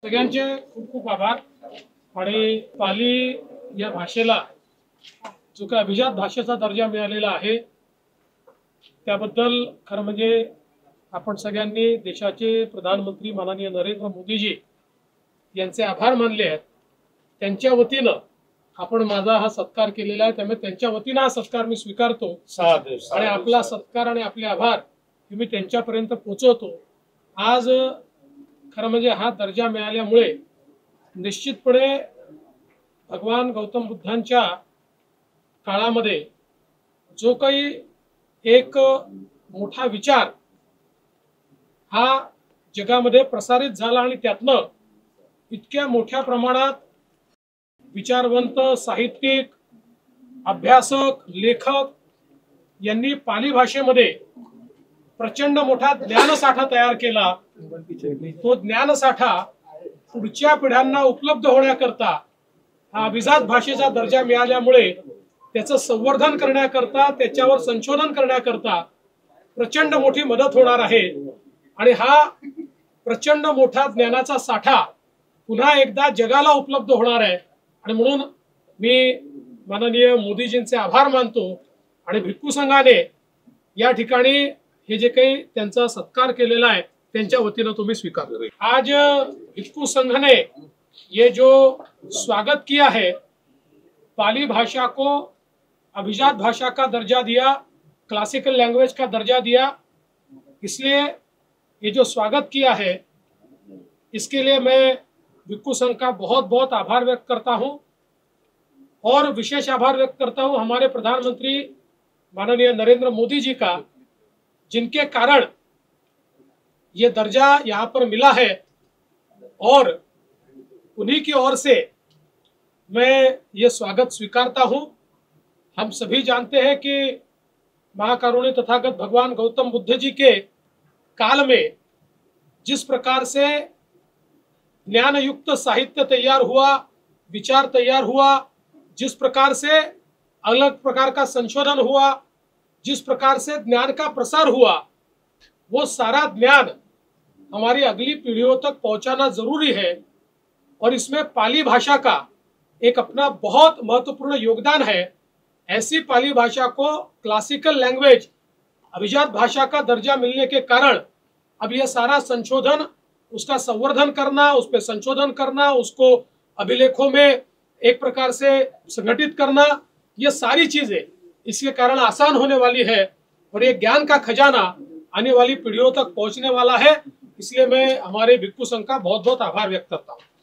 सगळ्यांचे खूप खूप आभार। आणि पाली या भाषेला जो काही अभिजात भाषेचा दर्जा मिळालेला आहे त्याबद्दल खरं म्हणजे आपण सगळ्यांनी देशाचे प्रधानमंत्री माननीय नरेंद्र मोदीजी यांचे आभार मानले आहेत। त्यांच्या वतीनं आपण माझा हा सत्कार केलेला आहे, त्यामुळे त्यांच्या वतीनं हा सत्कार मी स्वीकारतो आणि आपला सत्कार आणि आपले आभार हे मी त्यांच्यापर्यंत पोहोचवतो। आज खरं म्हणजे हा दर्जा मिळाल्यामुळे निश्चितपणे भगवान गौतम बुद्धांच्या काळामध्ये जो काही एक मोठा विचार हा जगामध्ये प्रसारित झाला आणि त्यातनं इतक्या मोठ्या प्रमाणात विचारवंत, साहित्यिक, अभ्यासक, लेखक यांनी पाली भाषेमध्ये प्रचंड मोठा ज्ञानसाठा तयार केला। तो ज्ञानसाठा पुढच्या पिढ्यांना उपलब्ध होण्याकरता हा अभिजात भाषेचा दर्जा मिळाल्यामुळे त्याचं संवर्धन करण्याकरता, त्याच्यावर संशोधन करण्याकरता प्रचंड मोठी मदत होणार आहे। आणि हा प्रचंड मोठा ज्ञानाचा साठा पुन्हा एकदा जगाला उपलब्ध होणार आहे। आणि म्हणून मी माननीय मोदीजींचे आभार मानतो आणि भिक्खू संघाने या ठिकाणी हे जे काही त्यांचा सत्कार केलेला आहे त्यांच्या वतीनं तुम्ही स्वीकार करें। आज भिक्खू संघ ने ये जो स्वागत किया है, पाली भाषा को अभिजात भाषा का दर्जा दिया, क्लासिकल लैंग्वेज का दर्जा दिया, इसलिए ये जो स्वागत किया है इसके लिए मैं भिक्खू संघ का बहुत बहुत आभार व्यक्त करता हूं। और विशेष आभार व्यक्त करता हूं हमारे प्रधानमंत्री माननीय नरेंद्र मोदी जी का, जिनके कारण ये दर्जा यहाँ पर मिला है। और उन्हीं की ओर से मैं ये स्वागत स्वीकारता हूं। हम सभी जानते हैं कि महाकारुण्य तथागत भगवान गौतम बुद्ध जी के काल में जिस प्रकार से ज्ञान युक्त साहित्य तैयार हुआ, विचार तैयार हुआ, जिस प्रकार से अलग प्रकार का संशोधन हुआ, जिस प्रकार से ज्ञान का प्रसार हुआ, वो सारा ज्ञान हमारी अगली पीढ़ियों तक पहुंचाना जरूरी है। और इसमें पाली भाषा का एक अपना बहुत महत्वपूर्ण योगदान है। ऐसी पाली भाषा को क्लासिकल लैंग्वेज, अभिजात भाषा का दर्जा मिलने के कारण अब यह सारा संशोधन, उसका संवर्धन करना, उस पर संशोधन करना, उसको अभिलेखों में एक प्रकार से संगठित करना, ये सारी चीजें इसके कारण आसान होने वाली है। और ये ज्ञान का खजाना आने वाली पीढ़ियों तक पहुंचने वाला है। इसलिए मैं हमारे भिक्खू संघ का बहुत बहुत आभार व्यक्त करता हूँ।